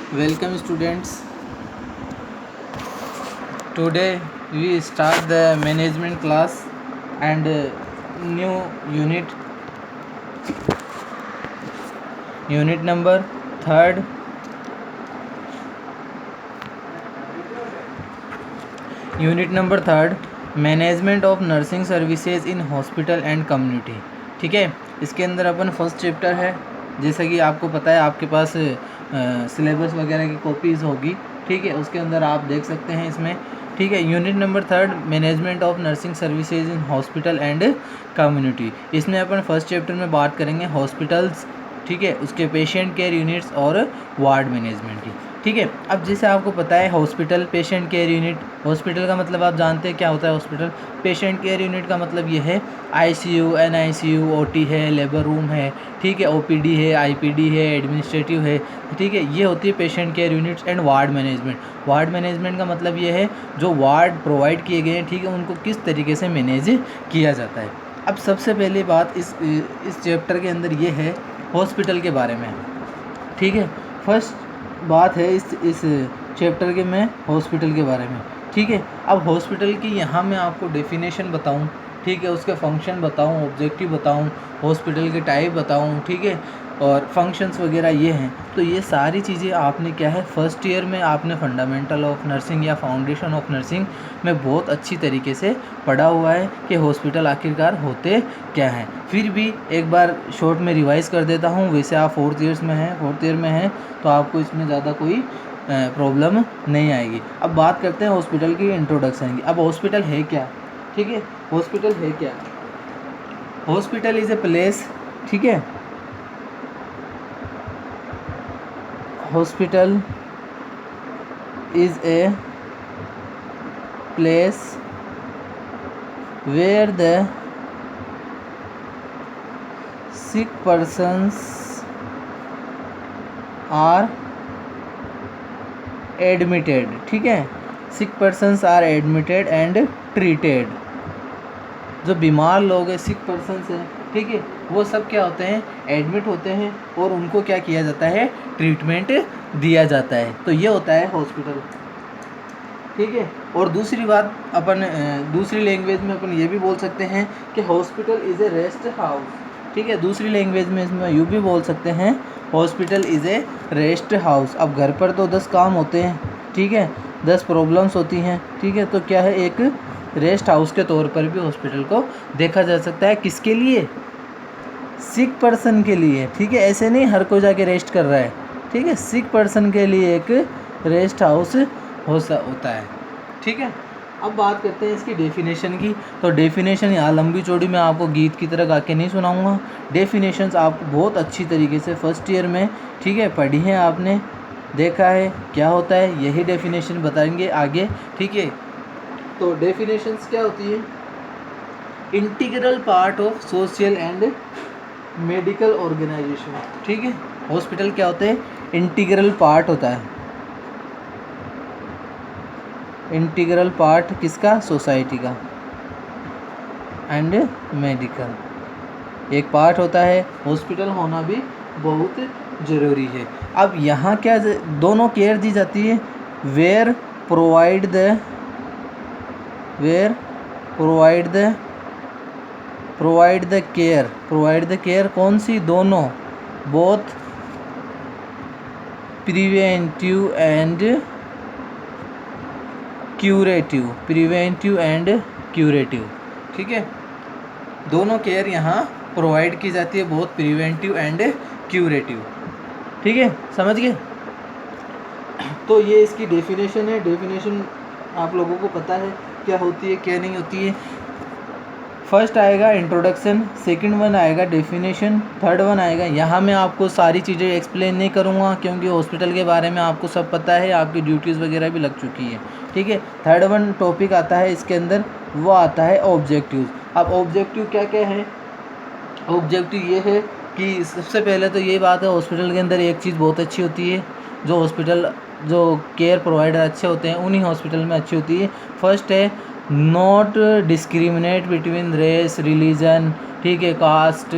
Welcome students. Today we start the management class and new unit number third. Unit number third, management of nursing services in hospital and community. ठीक है, इसके अंदर अपन first chapter है। जैसा कि आपको पता है, आपके पास सिलेबस वगैरह की कॉपीज़ होगी। ठीक है, उसके अंदर आप देख सकते हैं इसमें। ठीक है, unit number third, management of nursing services in hospital and community. इसमें अपन फर्स्ट चैप्टर में बात करेंगे हॉस्पिटल्स, ठीक है, उसके पेशेंट केयर यूनिट्स और वार्ड मैनेजमेंट की। ठीक है, अब जैसे आपको पता है hospital, patient care unit, hospital का मतलब आप जानते हैं क्या होता है हॉस्पिटल। पेशेंट केयर यूनिट का मतलब ये है आईसीयू, एनआईसीयू, ओटी है, लेबर रूम है, ठीक है, ओपीडी है, आईपीडी है, एडमिनिस्ट्रेटिव है। ठीक है, ये होती है patient care units and ward management. Ward management का मतलब ये है जो वार्ड प्रोवाइड किए गए हैं, ठीक है, उनको किस तरीके से मैनेज किया जाता है। अब सबसे पहली बात इस चैप्टर के अंदर ये है हॉस्पिटल के बारे में। ठीक है, फर्स्ट बात है इस चैप्टर के में हॉस्पिटल के बारे में। ठीक है, अब हॉस्पिटल की यहाँ मैं आपको डेफिनेशन बताऊँ, ठीक है, उसके फंक्शन बताऊँ, ऑब्जेक्टिव बताऊँ, हॉस्पिटल के टाइप बताऊँ, ठीक है, और फंक्शंस वगैरह ये हैं। तो ये सारी चीज़ें आपने क्या है फर्स्ट ईयर में आपने फंडामेंटल ऑफ नर्सिंग या फाउंडेशन ऑफ नर्सिंग में बहुत अच्छी तरीके से पढ़ा हुआ है कि हॉस्पिटल आखिरकार होते क्या हैं। फिर भी एक बार शॉर्ट में रिवाइज़ कर देता हूँ। वैसे आप फोर्थ ईयर में हैं तो आपको इसमें ज़्यादा कोई प्रॉब्लम नहीं आएगी। अब बात करते हैं हॉस्पिटल की इंट्रोडक्शन की। अब हॉस्पिटल है क्या? ठीक है, हॉस्पिटल है क्या? हॉस्पिटल इज़ ए प्लेस, ठीक है, hospital is a place where the sick persons are admitted। ठीक है, sick persons are admitted and treated। जो बीमार लोग हैं, सिक पर्सन्स हैं, ठीक है, वो सब क्या होते हैं, एडमिट होते हैं और उनको क्या किया जाता है, ट्रीटमेंट दिया जाता है। तो ये होता है हॉस्पिटल। ठीक है, और दूसरी बात अपन दूसरी लैंग्वेज में अपन ये भी बोल सकते हैं कि hospital is a rest house. ठीक है, दूसरी लैंग्वेज में इसमें यूँ भी बोल सकते हैं hospital is a rest house. अब घर पर तो 10 काम होते हैं, ठीक है, 10 प्रॉब्लम्स होती हैं, ठीक है, तो क्या है, एक रेस्ट हाउस के तौर पर भी हॉस्पिटल को देखा जा सकता है। किसके लिए? सिक पर्सन के लिए। ठीक है, ऐसे नहीं हर कोई जाके रेस्ट कर रहा है, ठीक है, सिक पर्सन के लिए एक रेस्ट हाउस होता है। ठीक है, अब बात करते हैं इसकी डेफिनेशन की। तो डेफिनेशन यहाँ लंबी चौड़ी मैं आपको गीत की तरह गा के नहीं सुनाऊंगा। डेफिनेशंस आपको बहुत अच्छी तरीके से फर्स्ट ईयर में, ठीक है, पढ़ी हैं आपने, देखा है क्या होता है, यही डेफिनेशन बताएंगे आगे। ठीक है, तो डेफिनेशंस क्या होती है? Integral part of social and medical organisation. ठीक है, हॉस्पिटल क्या होते हैं? इंटीग्रल पार्ट होता है। इंटीग्रल पार्ट किसका? सोसाइटी का एंड मेडिकल एक पार्ट होता है। हॉस्पिटल होना भी बहुत ज़रूरी है। अब यहाँ क्या दोनों केयर दी जाती है, वेयर प्रोवाइड द केयर कौन सी? दोनों, बोथ प्रिवेंटिव एंड क्यूरेटिव। ठीक है, दोनों केयर यहाँ प्रोवाइड की जाती है, बोथ प्रिवेंटिव एंड क्यूरेटिव। ठीक है, समझ गए? तो ये इसकी डेफिनेशन है। डेफिनेशन आप लोगों को पता है क्या होती है क्या नहीं होती है। फर्स्ट आएगा इंट्रोडक्शन, सेकंड वन आएगा डेफिनेशन, थर्ड वन आएगा, यहाँ मैं आपको सारी चीज़ें एक्सप्लेन नहीं करूँगा क्योंकि हॉस्पिटल के बारे में आपको सब पता है, आपकी ड्यूटीज़ वगैरह भी लग चुकी है। ठीक है, थर्ड वन टॉपिक आता है इसके अंदर, वो आता है ऑब्जेक्टिव। अब ऑब्जेक्टिव क्या क्या है? ऑब्जेक्टिव ये है कि सबसे पहले तो ये बात है, हॉस्पिटल के अंदर एक चीज़ बहुत अच्छी होती है, जो केयर प्रोवाइडर अच्छे होते हैं उन्हीं हॉस्पिटल में अच्छी होती है। फर्स्ट है not discriminate between race, religion, ठीक है, कास्ट,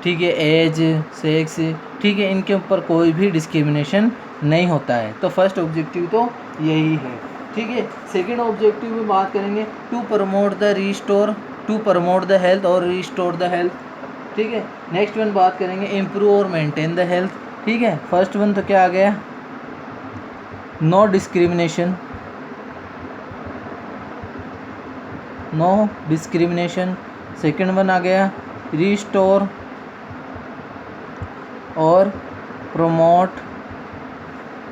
ठीक है, एज, सेक्स, ठीक है, इनके ऊपर कोई भी डिस्क्रिमिनेशन नहीं होता है। तो फर्स्ट ऑब्जेक्टिव तो यही है। ठीक है, सेकंड ऑब्जेक्टिव में बात करेंगे टू प्रमोट द हेल्थ और रिस्टोर द हेल्थ। ठीक है, नेक्स्ट वन बात करेंगे इम्प्रूव और मेंटेन द हेल्थ। ठीक है, फर्स्ट वन तो क्या आ गया, नो डिस्क्रिमिनेशन, सेकंड वन आ गया रिस्टोर और प्रमोट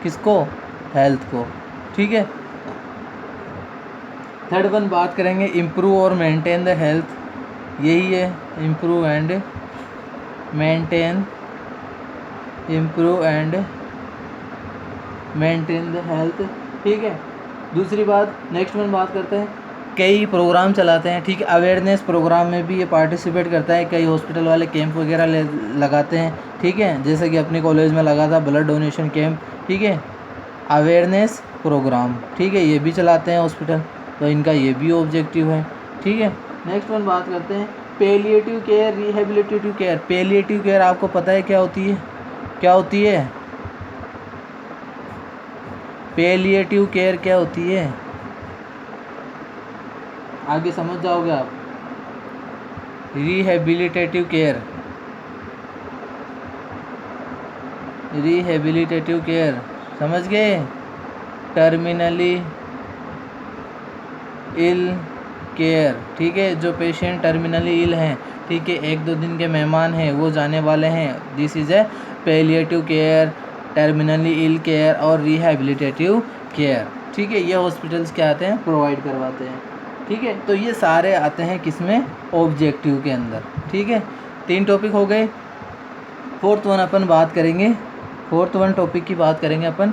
किसको, हेल्थ को। ठीक है, थर्ड वन बात करेंगे इम्प्रूव और मेंटेन द हेल्थ, यही है, improve and maintain the health. ठीक है, दूसरी बात, नेक्स्ट वन बात करते हैं, कई प्रोग्राम चलाते हैं। ठीक है, अवेयरनेस प्रोग्राम में भी ये पार्टिसिपेट करता है, कई हॉस्पिटल वाले कैंप वगैरह लगाते हैं। ठीक है, जैसे कि अपने कॉलेज में लगा था ब्लड डोनेशन कैंप। ठीक है, अवेयरनेस प्रोग्राम, ठीक है, ये भी चलाते हैं हॉस्पिटल, तो इनका ये भी ऑब्जेक्टिव है। ठीक है, नेक्स्ट वन बात करते हैं palliative care, rehabilitative care. Palliative care आपको पता है क्या होती है, पैलिएटिव केयर क्या होती है, आगे समझ जाओगे आप। रिहेबिलिटेटिव केयर समझ गए, टर्मिनली इल केयर। ठीक है, जो पेशेंट टर्मिनली इल हैं, ठीक है, 1-2 दिन के मेहमान हैं, वो जाने वाले हैं, this is a palliative care, terminally ill care और रिहेबिलिटेटिव केयर। ठीक है, ये हॉस्पिटल्स क्या आते हैं, प्रोवाइड करवाते हैं। ठीक है, तो ये सारे आते हैं किसमें, ऑब्जेक्टिव के अंदर। ठीक है, 3 टॉपिक हो गए। फोर्थ वन टॉपिक की बात करेंगे अपन,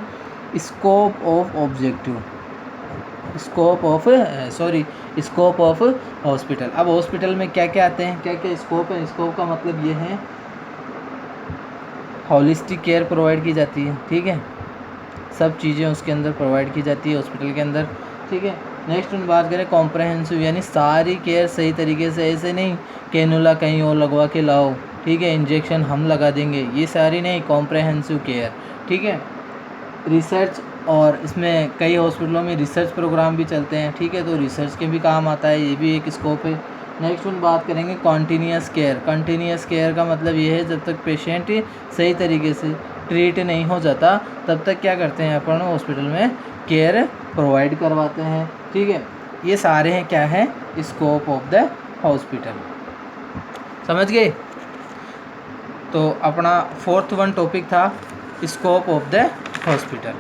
स्कोप ऑफ हॉस्पिटल। अब हॉस्पिटल में क्या क्या आते हैं, क्या क्या स्कोप है। स्कोप का मतलब ये है होलिस्टिक केयर प्रोवाइड की जाती है। ठीक है, सब चीज़ें उसके अंदर प्रोवाइड की जाती है हॉस्पिटल के अंदर। ठीक है, नेक्स्ट हम बात करें कॉम्प्रहेंसिव, यानी सारी केयर सही तरीके से, ऐसे नहीं कैनुला कहीं और लगवा के लाओ, ठीक है, इंजेक्शन हम लगा देंगे, ये सारी नहीं, कॉम्प्रहेंसिव केयर। ठीक है, रिसर्च, और इसमें कई हॉस्पिटलों में रिसर्च प्रोग्राम भी चलते हैं। ठीक है, तो रिसर्च के भी काम आता है, ये भी एक स्कोप है। नेक्स्ट हम बात करेंगे कॉन्टीन्यूअस केयर का मतलब ये है जब तक पेशेंट सही तरीके से ट्रीट नहीं हो जाता तब तक क्या करते हैं अपन हॉस्पिटल में केयर प्रोवाइड करवाते हैं। ठीक है, ये सारे हैं क्या है, स्कोप ऑफ द हॉस्पिटल। समझ गए। तो अपना फोर्थ वन टॉपिक था scope of the hospital.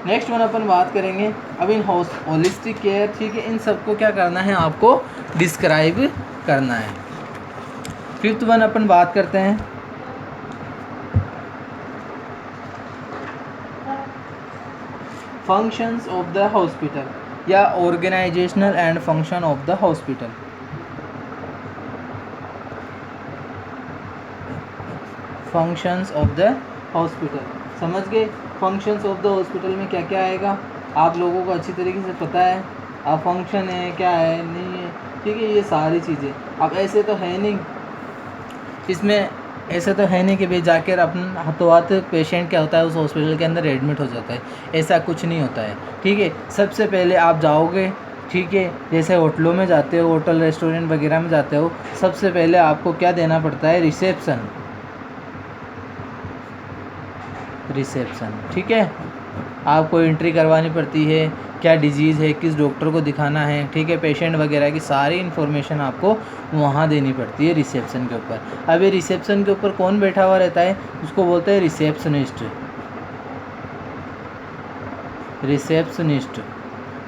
Next one अपन बात करेंगे अब इन होलिस्टिक केयर। ठीक है, इन सबको क्या करना है, आपको डिस्क्राइब करना है। फिफ्थ वन अपन बात करते हैं फंक्शंस ऑफ द हॉस्पिटल, या organisational and function of the hospital. Functions of the hospital, समझ गए। फंक्शंस ऑफ द हॉस्पिटल में क्या क्या आएगा, आप लोगों को अच्छी तरीके से पता है, आप फंक्शन है क्या है नहीं है। ठीक है, ये सारी चीज़ें। अब ऐसे तो है नहीं, इसमें ऐसे तो है नहीं कि भाई जाकर अपन हाथों हाथ पेशेंट क्या होता है उस हॉस्पिटल के अंदर एडमिट हो जाता है, ऐसा कुछ नहीं होता है। ठीक है, सबसे पहले आप जाओगे, ठीक है, जैसे होटलों में जाते हो, होटल रेस्टोरेंट वगैरह में जाते हो, सबसे पहले आपको क्या देना पड़ता है, रिसेप्शन। ठीक है, आपको एंट्री करवानी पड़ती है, क्या डिजीज़ है, किस डॉक्टर को दिखाना है, ठीक है, पेशेंट वगैरह की सारी इन्फॉर्मेशन आपको वहाँ देनी पड़ती है रिसेप्शन के ऊपर। अब ये रिसेप्शन के ऊपर कौन बैठा हुआ रहता है, उसको बोलते हैं रिसेप्शनिस्ट।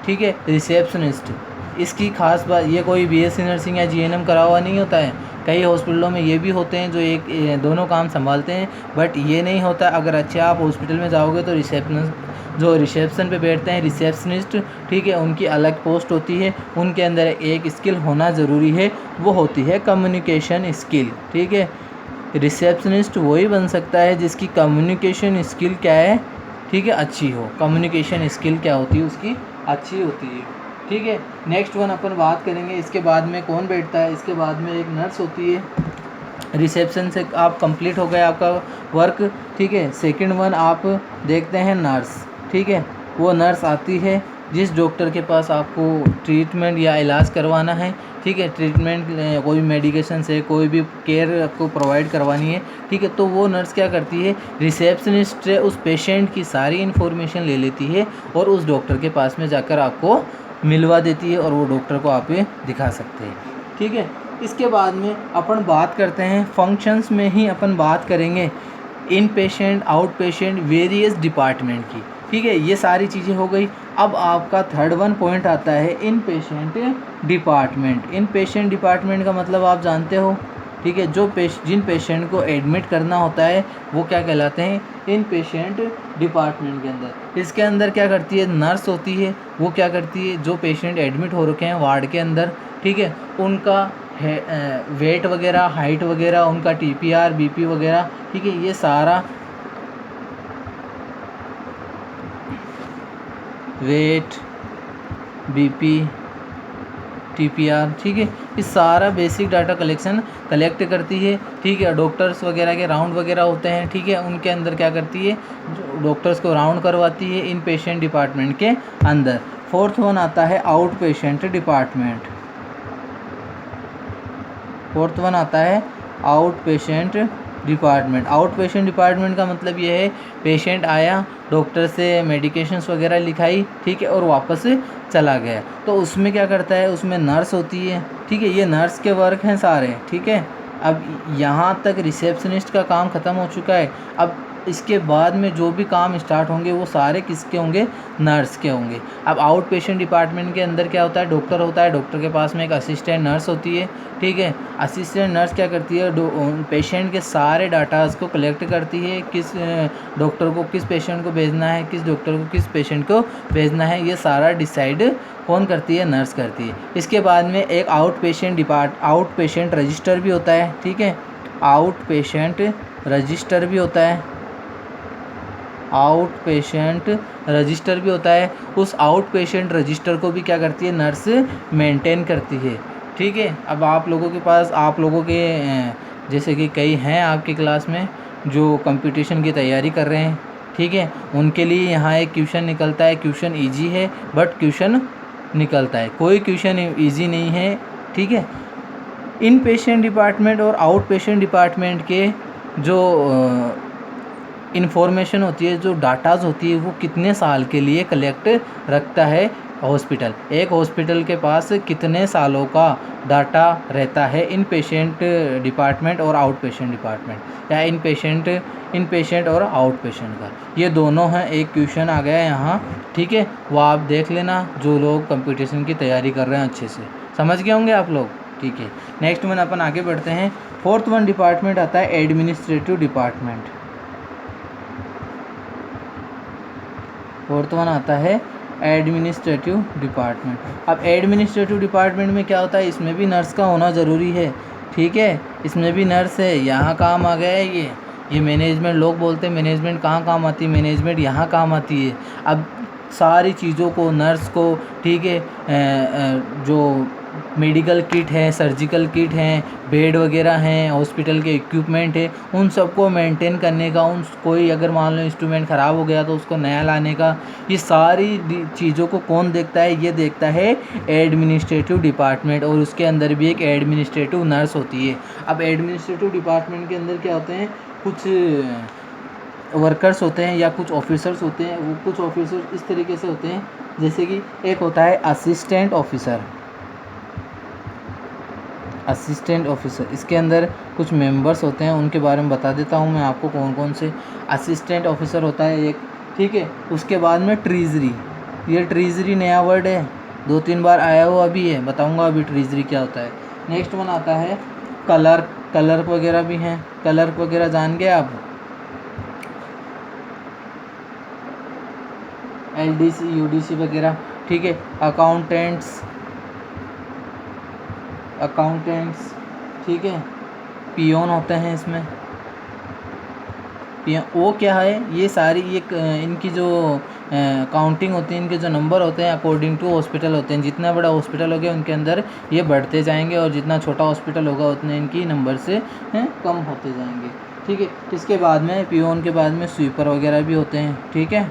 ठीक है, रिसेप्शनिस्ट। इसकी खास बात, ये कोई बीएससी नर्सिंग या जीएनएम करा हुआ नहीं होता है। कई हॉस्पिटलों में ये भी होते हैं जो दोनों काम संभालते हैं, बट ये नहीं होता। अगर अच्छे आप हॉस्पिटल में जाओगे तो जो रिसेप्शन पे बैठते हैं रिसेप्शनिस्ट, ठीक है, उनकी अलग पोस्ट होती है, उनके अंदर एक स्किल होना ज़रूरी है, वो होती है कम्युनिकेशन स्किल। ठीक है, रिसेप्शनिस्ट वही बन सकता है जिसकी कम्युनिकेशन स्किल क्या है, ठीक है, अच्छी हो। कम्युनिकेशन स्किल क्या होती है, उसकी अच्छी होती है। ठीक है, नेक्स्ट वन अपन बात करेंगे, इसके बाद में कौन बैठता है, इसके बाद में एक नर्स होती है। रिसेप्शन से आप कंप्लीट हो गया आपका वर्क, ठीक है। सेकंड वन आप देखते हैं नर्स, ठीक है। वो नर्स आती है जिस डॉक्टर के पास आपको ट्रीटमेंट या इलाज करवाना है, ठीक है। ट्रीटमेंट कोई मेडिकेशन से कोई भी केयर आपको प्रोवाइड करवानी है, ठीक है। तो वो नर्स क्या करती है, रिसेप्शनिस्ट से उस पेशेंट की सारी इन्फॉर्मेशन ले लेती है और उस डॉक्टर के पास में जाकर आपको मिलवा देती है और वो डॉक्टर को आप दिखा सकते हैं, ठीक है। इसके बाद में अपन बात करते हैं फंक्शंस में ही अपन बात करेंगे in patient, out patient, various department की, ठीक है। ये सारी चीज़ें हो गई। अब आपका थर्ड वन पॉइंट आता है इन पेशेंट डिपार्टमेंट। इन पेशेंट डिपार्टमेंट का मतलब आप जानते हो, ठीक है। जिन पेशेंट को एडमिट करना होता है वो क्या कहलाते हैं, इन पेशेंट डिपार्टमेंट के अंदर। इसके अंदर क्या करती है, नर्स होती है। वो क्या करती है, जो पेशेंट एडमिट हो रखे हैं वार्ड के अंदर, ठीक है, उनका वेट वगैरह, हाइट वगैरह, उनका TPR BP वगैरह, ठीक है, ये सारा वेट, BP, TPR, ठीक है, ये सारा बेसिक डाटा कलेक्ट करती है, ठीक है। डॉक्टर्स वगैरह के राउंड वगैरह होते हैं, ठीक है, उनके अंदर क्या करती है, डॉक्टर्स को राउंड करवाती है इन पेशेंट डिपार्टमेंट के अंदर। फोर्थ वन आता है out patient department. Fourth one आता है out patient department. Out patient department का मतलब ये है, पेशेंट आया, डॉक्टर से मेडिकेशंस वगैरह लिखाई, ठीक है, और वापस चला गया। तो उसमें क्या करता है, उसमें नर्स होती है, ठीक है। ये नर्स के वर्क हैं सारे, ठीक है। अब यहाँ तक रिसेप्शनिस्ट का काम ख़त्म हो चुका है। अब इसके बाद में जो भी काम स्टार्ट होंगे वो सारे किसके होंगे, नर्स के होंगे। अब आउट पेशेंट डिपार्टमेंट के अंदर क्या होता है, डॉक्टर होता है, डॉक्टर के पास में एक असिस्टेंट नर्स होती है, ठीक है। असिस्टेंट नर्स क्या करती है, पेशेंट के सारे डाटाज को कलेक्ट करती है, किस डॉक्टर को किस पेशेंट को भेजना है, किस डॉक्टर को किस पेशेंट को भेजना है, ये सारा डिसाइड कौन करती है, नर्स करती है। इसके बाद में एक आउट पेशेंट रजिस्टर भी होता है, ठीक है। आउट पेशेंट रजिस्टर भी होता है, आउट पेशेंट रजिस्टर भी होता है। उस आउट पेशेंट रजिस्टर को भी क्या करती है, नर्स मेंटेन करती है, ठीक है। अब आप लोगों के जैसे कि कई हैं आपकी क्लास में जो कंपटीशन की तैयारी कर रहे हैं, ठीक है, उनके लिए यहाँ एक क्वेश्चन निकलता है। क्वेश्चन इजी है बट क्वेश्चन निकलता है, कोई क्वेश्चन इजी नहीं है, ठीक है। इन पेशेंट डिपार्टमेंट और आउट पेशेंट डिपार्टमेंट के जो इन्फॉर्मेशन होती है, जो डाटाज होती है, वो कितने साल के लिए कलेक्ट रखता है हॉस्पिटल। एक हॉस्पिटल के पास कितने सालों का डाटा रहता है इन पेशेंट डिपार्टमेंट और आउट पेशेंट डिपार्टमेंट, या इन पेशेंट और आउट पेशेंट का, ये दोनों हैं। एक क्वेश्चन आ गया यहाँ, ठीक है, वो आप देख लेना जो लोग कंपटीशन की तैयारी कर रहे हैं, अच्छे से समझ गए होंगे आप लोग, ठीक है। नेक्स्ट वन अपन आगे बढ़ते हैं। फोर्थ वन डिपार्टमेंट आता है एडमिनिस्ट्रेटिव डिपार्टमेंट। फोर्थ वन आता है एडमिनिस्ट्रेटिव डिपार्टमेंट। अब एडमिनिस्ट्रेटिव डिपार्टमेंट में क्या होता है, इसमें भी नर्स का होना ज़रूरी है, ठीक है, इसमें भी नर्स है। यहाँ काम आ गया है ये मैनेजमेंट, लोग बोलते हैं मैनेजमेंट कहाँ काम आती है, मैनेजमेंट यहाँ काम आती है। अब सारी चीज़ों को नर्स को, ठीक है, जो मेडिकल किट है, सर्जिकल किट हैं, बेड वगैरह हैं, हॉस्पिटल के इक्विपमेंट है, उन सबको मेंटेन करने का, कोई अगर मान लो इंस्ट्रूमेंट ख़राब हो गया तो उसको नया लाने का, ये सारी चीज़ों को कौन देखता है, ये देखता है एडमिनिस्ट्रेटिव डिपार्टमेंट। और उसके अंदर भी एक एडमिनिस्ट्रेटिव नर्स होती है। अब एडमिनिस्ट्रेटिव डिपार्टमेंट के अंदर क्या होते हैं, कुछ वर्कर्स होते हैं या कुछ ऑफिसर्स होते हैं। वो कुछ ऑफिसर्स इस तरीके से होते हैं, जैसे कि एक होता है असिस्टेंट ऑफिसर। इसके अंदर कुछ मेंबर्स होते हैं, उनके बारे में बता देता हूँ मैं आपको कौन कौन से। असिस्टेंट ऑफिसर होता है एक, ठीक है। उसके बाद में ट्रेजरी, ये ट्रेजरी नया वर्ड है, 2-3 बार आया हुआ अभी है, बताऊँगा अभी ट्रेजरी क्या होता है। नेक्स्ट वन आता है क्लर्क वगैरह भी हैं, क्लर्क वगैरह जान गए आप, LDC UDC वगैरह, ठीक है। अकाउंटेंट्स, ठीक है, पियोन होते हैं इसमें, वो क्या है, ये सारी ये इनकी जो काउंटिंग होती है, इनके जो नंबर होते हैं अकॉर्डिंग टू हॉस्पिटल होते हैं। जितना बड़ा हॉस्पिटल हो गया उनके अंदर ये बढ़ते जाएंगे और जितना छोटा हॉस्पिटल होगा उतने इनकी नंबर से कम होते जाएंगे। ठीक है, इसके बाद में पियोन के बाद में स्वीपर वगैरह भी होते हैं। ठीक है,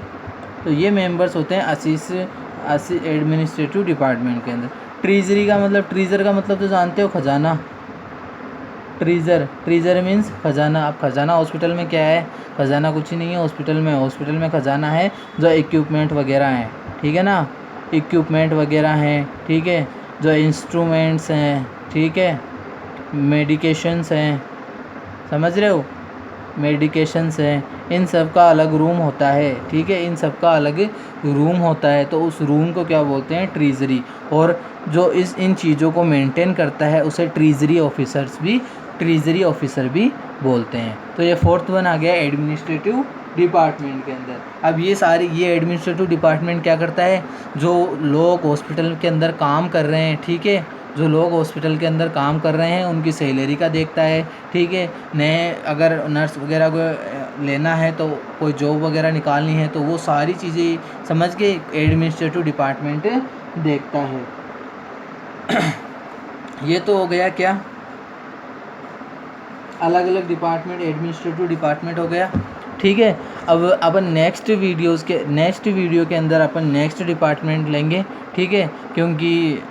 तो ये मेंबर्स होते हैं एडमिनिस्ट्रेटिव डिपार्टमेंट के अंदर। ट्रेजरी का मतलब, ट्रेजर का मतलब तो जानते हो, खजाना। ट्रेजर मीन्स खजाना। अब खजाना हॉस्पिटल में क्या है, खजाना कुछ ही नहीं है हॉस्पिटल में खजाना है जो इक्विपमेंट वगैरह हैं। ठीक है ना, इक्विपमेंट वगैरह हैं। ठीक है, जो इंस्ट्रूमेंट्स हैं। ठीक है, मेडिकेशंस हैं, समझ रहे हो, मेडिकेशंस हैं, इन सब का अलग रूम होता है। ठीक है, इन सब का अलग रूम होता है, तो उस रूम को क्या बोलते हैं, ट्रेजरी। और जो इन चीज़ों को मेंटेन करता है उसे ट्रेजरी ऑफिसर भी बोलते हैं। तो ये फोर्थ वन आ गया एडमिनिस्ट्रेटिव डिपार्टमेंट के अंदर। अब ये एडमिनिस्ट्रेटिव डिपार्टमेंट क्या करता है, जो लोग हॉस्पिटल के अंदर काम कर रहे हैं, ठीक है, जो लोग हॉस्पिटल के अंदर काम कर रहे हैं उनकी सैलरी का देखता है। ठीक है, नए अगर नर्स वगैरह को लेना है तो कोई जॉब वगैरह निकालनी है तो वो सारी चीज़ें समझ के एडमिनिस्ट्रेटिव डिपार्टमेंट देखता है। ये तो हो गया क्या, अलग अलग डिपार्टमेंट, एडमिनिस्ट्रेटिव डिपार्टमेंट हो गया। ठीक है, अब अपन नेक्स्ट वीडियो के अंदर अपन नेक्स्ट डिपार्टमेंट लेंगे। ठीक है, क्योंकि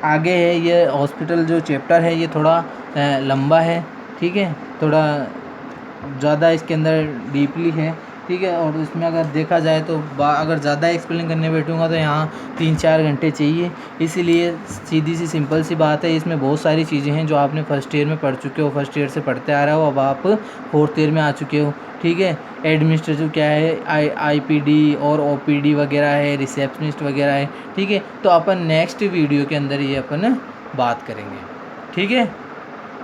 आगे है ये हॉस्पिटल जो चैप्टर है ये थोड़ा लंबा है। ठीक है, थोड़ा ज़्यादा इसके अंदर डीपली है। ठीक है, और इसमें अगर देखा जाए तो अगर ज़्यादा एक्सप्लेन करने बैठूंगा तो यहाँ 3-4 घंटे चाहिए। इसीलिए सीधी सी सिंपल सी बात है, इसमें बहुत सारी चीज़ें हैं जो आपने फर्स्ट ईयर में पढ़ चुके हो, फर्स्ट ईयर से पढ़ते आ रहे हो, अब आप फोर्थ ईयर में आ चुके हो। ठीक है, एडमिनिस्ट्रेटिव क्या है, आईपीडी और ओपीडी वगैरह है, रिसेप्शनिस्ट वगैरह है। ठीक है, तो अपन नेक्स्ट वीडियो के अंदर ये अपन बात करेंगे। ठीक है,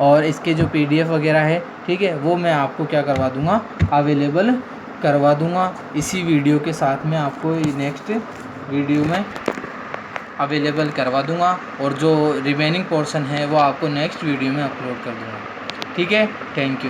और इसके जो पीडीएफ वगैरह है, ठीक है, वो मैं आपको क्या करवा दूँगा, अवेलेबल करवा दूँगा इसी वीडियो के साथ में, आपको नेक्स्ट वीडियो में अवेलेबल करवा दूँगा। और जो रिमेनिंग पोर्शन है वो आपको नेक्स्ट वीडियो में अपलोड कर दूँगा। ठीक है, थैंक यू।